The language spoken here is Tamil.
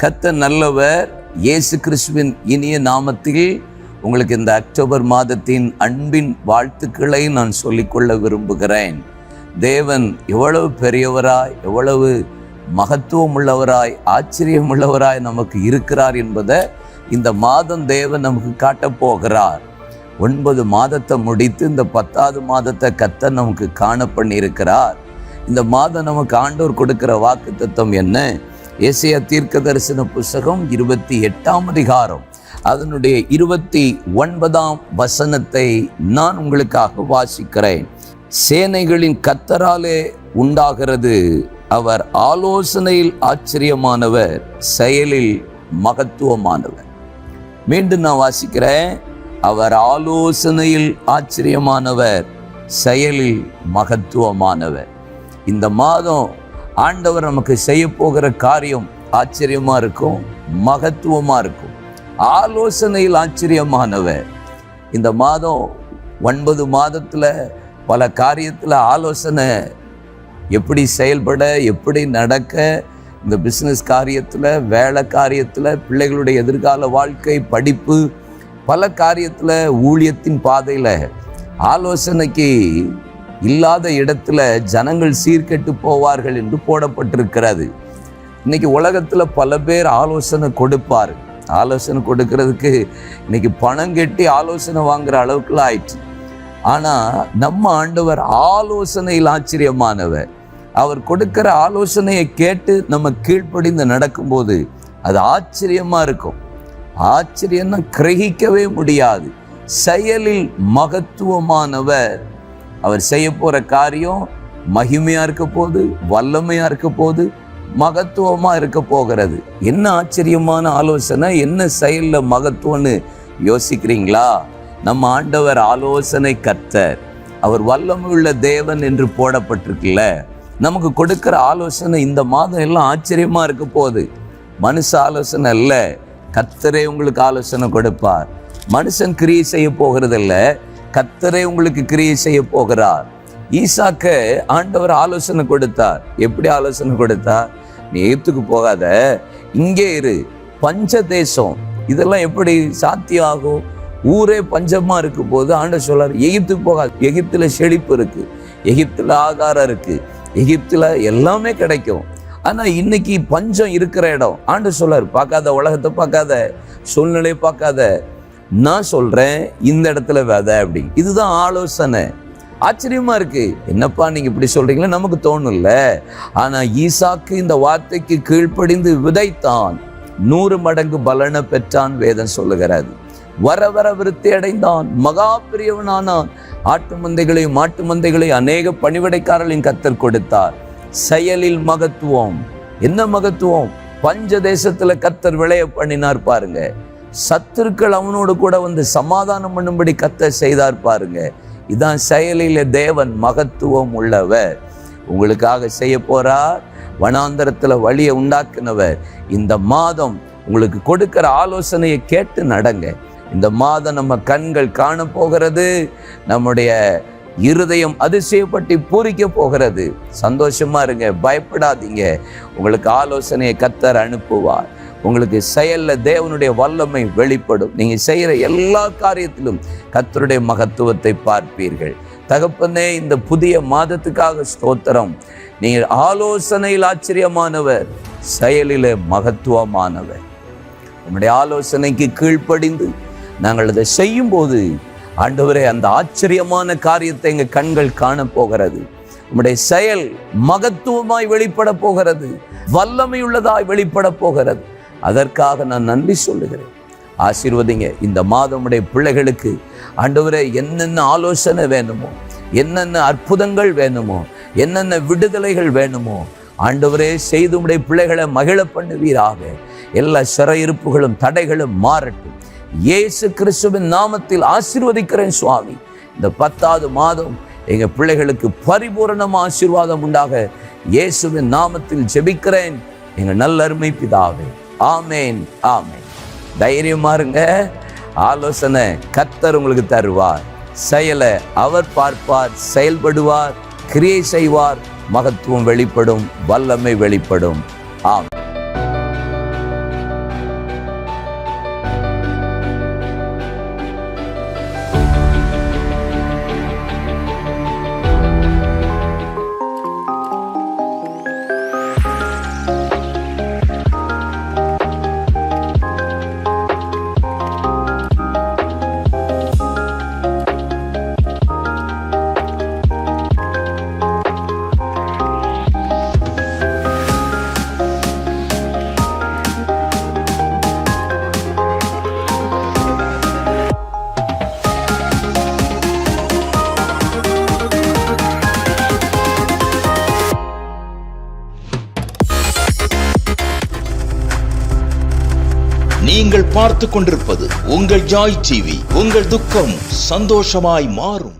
கர்த்தர் நல்லவர். இயேசு கிறிஸ்துவின் இனிய நாமத்தில் உங்களுக்கு இந்த அக்டோபர் மாதத்தின் அன்பின் வாழ்த்துக்களை நான் சொல்லிக்கொள்ள விரும்புகிறேன். தேவன் எவ்வளவு பெரியவராய், எவ்வளவு மகத்துவம் உள்ளவராய், ஆச்சரியம் உள்ளவராய் நமக்கு இருக்கிறார் என்பதை இந்த மாதம் தேவன் நமக்கு காட்டப் போகிறார். 9 மாதத்தை முடித்து இந்த 10வது மாதத்தை கர்த்தர் நமக்கு காண பண்ணியிருக்கிறார். இந்த மாதம் நமக்கு ஆண்டவர் கொடுக்கிற வாக்குத்தத்தம் என்ன? ஏசாயா தீர்க்கதரிசன புஸ்தகம் 28ஆம் அதிகாரம் அதனுடைய 29ஆம் வசனத்தை நான் உங்களுக்காக வாசிக்கிறேன். சேனைகளின் கர்த்தராலே உண்டாகிறது, அவர் ஆலோசனையில் ஆச்சரியமானவர், செயலில் மகத்துவமானவர். மீண்டும் நான் வாசிக்கிறேன். அவர் ஆலோசனையில் ஆச்சரியமானவர், செயலில் மகத்துவமானவர். இந்த மாதம் ஆண்டவர் நமக்கு செய்ய போகிற காரியம் ஆச்சரியமா இருக்கும், மகத்துவமா இருக்கும். ஆலோசனையில் ஆச்சரியமானவர். இந்த மாதம் 9 மாதத்துல பல காரியத்துல ஆலோசனை, எப்படி செயல்பட, எப்படி நடக்க, இந்த பிஸ்னஸ் காரியத்துல, வேலை காரியத்துல, பிள்ளைகளுடைய எதிர்கால வாழ்க்கை, படிப்பு, பல காரியத்துல, ஊழியத்தின் பாதையில ஆலோசனைக்கு இல்லாத இடத்துல ஜனங்கள் சீர்கெட்டு போவார்கள் என்று போடப்பட்டிருக்கிறது. இன்னைக்கு உலகத்துல பல பேர் ஆலோசனை கொடுப்பார். ஆலோசனை கொடுக்கறதுக்கு இன்னைக்கு பணம் கட்டி ஆலோசனை வாங்குற அளவுக்குலாம் ஆயிடுச்சு. ஆனா நம்ம ஆண்டவர் ஆலோசனையில் ஆச்சரியமானவர். அவர் கொடுக்கிற ஆலோசனையை கேட்டு நம்ம கீழ்ப்படிந்து நடக்கும்போது அது ஆச்சரியமா இருக்கும். ஆச்சரியம்னா கிரகிக்கவே முடியாது. செயலில் மகத்துவமானவர். அவர் செய்ய போற காரியம் மகிமையா இருக்க போது, வல்லமையா இருக்க போது, மகத்துவமா இருக்க போகிறது. என்ன ஆச்சரியமான ஆலோசனை, என்ன செயல்ல மகத்துவம்னு யோசிக்கிறீங்களா? நம்ம ஆண்டவர் ஆலோசனை கர்த்தர், அவர் வல்லமை உள்ள தேவன் என்று போடப்பட்டிருக்குல்ல. நமக்கு கொடுக்கிற ஆலோசனை இந்த மாதம் எல்லாம் ஆச்சரியமா இருக்க போகுது. மனுஷ ஆலோசனை அல்ல, கர்த்தரே உங்களுக்கு ஆலோசனை கொடுப்பார். மனுஷன் கிரியை செய்ய போகிறதில்ல, கர்த்தரே உங்களுக்கு கிரியை செய்ய போகிறார். ஈசாக்க ஆண்டவர் ஆலோசனை கொடுத்தார். எப்படி ஆலோசனை கொடுத்தார்? நீ எகிப்துக்கு போகாத, இங்கே இரு, பஞ்ச தேசம், இதெல்லாம் எப்படி சாத்தியம் ஆகும்? ஊரே பஞ்சமா இருக்கு போது ஆண்டவர் சொல்றார், எகிப்துக்கு போகாது. எகிப்துல செழிப்பு இருக்கு, எகிப்துல ஆகாரம் இருக்கு, எகிப்துல எல்லாமே கிடைக்கும். ஆனா இன்னைக்கு பஞ்சம் இருக்கிற இடம். ஆண்டவர் சொல்றார், பார்க்காத, உலகத்தை பார்க்காத, சூழ்நிலையை பார்க்காத, நான் சொல்றேன் இந்த இடத்துல விதை அப்படி. இதுதான் ஆலோசனை. ஆச்சரியமா இருக்கு. என்னப்பா நீங்க இப்படி சொல்றீங்களா? நமக்கு தோணும்ல. ஆனா ஈசாக்கு இந்த வார்த்தைக்கு கீழ்ப்படிந்து விதைத்தான், 100 மடங்கு பலனை பெற்றான் வேதம் சொல்லுகிறது. வர வர விருத்தி அடைந்தான், மகா பெரியவனானான். ஆட்டு மந்தைகளையும் மாட்டு மந்தைகளையும் அநேக பணிவிடைக்காரர்களையும் கர்த்தர் கொடுத்தார். செயலில் மகத்துவம். என்ன மகத்துவம்? பஞ்ச தேசத்துல கர்த்தர் விளைய பண்ணினார் பாருங்க. சத்துருக்கள் அவனோடு கூட வந்து சமாதானம் பண்ணும்படி கர்த்தர் செய்தார் பாருங்க. இதான் செயலில தேவன் மகத்துவம் உள்ளவர். உங்களுக்காக செய்ய போறார். வனாந்தரத்துல வழியை உண்டாக்குனவர். இந்த மாதம் உங்களுக்கு கொடுக்கிற ஆலோசனையை கேட்டு நடங்க. இந்த மாதம் நம்ம கண்கள் காண போகிறது, நம்முடைய இருதயம் அதிசயப்பட்டு பூரிக்க போகிறது. சந்தோஷமா இருங்க, பயப்படாதீங்க. உங்களுக்கு ஆலோசனையை கர்த்தர் அனுப்புவார். உங்களுக்கு செயல்ல தேவனுடைய வல்லமை வெளிப்படும். நீங்க செய்யற எல்லா காரியத்திலும் கர்த்தருடைய மகத்துவத்தை பார்ப்பீர்கள். தகப்பனே, இந்த புதிய மாதத்துக்காக ஸ்தோத்திரம். நீங்கள் ஆலோசனையில் ஆச்சரியமானவர், செயலிலே மகத்துவமானவர். நம்முடைய ஆலோசனைக்கு கீழ்ப்படிந்து நாங்கள் அதை செய்யும் போது ஆண்டவரே, அந்த ஆச்சரியமான காரியத்தை எங்க கண்கள் காண போகிறது. நம்முடைய செயல் மகத்துவமாய் வெளிப்பட போகிறது, வல்லமையுள்ளதாய் வெளிப்பட போகிறது. அதற்காக நான் நன்றி சொல்லுகிறேன். ஆசீர்வதிங்க. இந்த மாதம் உடைய பிள்ளைகளுக்கு ஆண்டவரே, என்னென்ன ஆலோசனை வேணுமோ, என்னென்ன அற்புதங்கள் வேணுமோ, என்னென்ன விடுதலைகள் வேணுமோ, ஆண்டவரே செய்து உடைய பிள்ளைகளை மகிழ பண்ணுவீராக. எல்லா சிறையிருப்புகளும் தடைகளும் மாறட்டும். இயேசு கிறிஸ்துவின் நாமத்தில் ஆசீர்வதிக்கிறேன் சுவாமி. இந்த 10வது மாதம் எங்க பிள்ளைகளுக்கு பரிபூரண ஆசீர்வாதம் உண்டாக இயேசுவின் நாமத்தில் ஜெபிக்கிறேன் எங்க நல்ல அருமை பிதாவே. ஆமேன், ஆமேன். தைரியமா இருங்க. ஆலோசனை கர்த்தர் உங்களுக்கு தருவார். செயலை அவர் பார்ப்பார், செயல்படுவார், கிரியை செய்வார். மகத்துவம் வெளிப்படும், வல்லமை வெளிப்படும். ஆமென். நீங்கள் பார்த்து கொண்டிருப்பது உங்கள் ஜாய் டிவி. உங்கள் துக்கம் சந்தோஷமாய் மாறும்.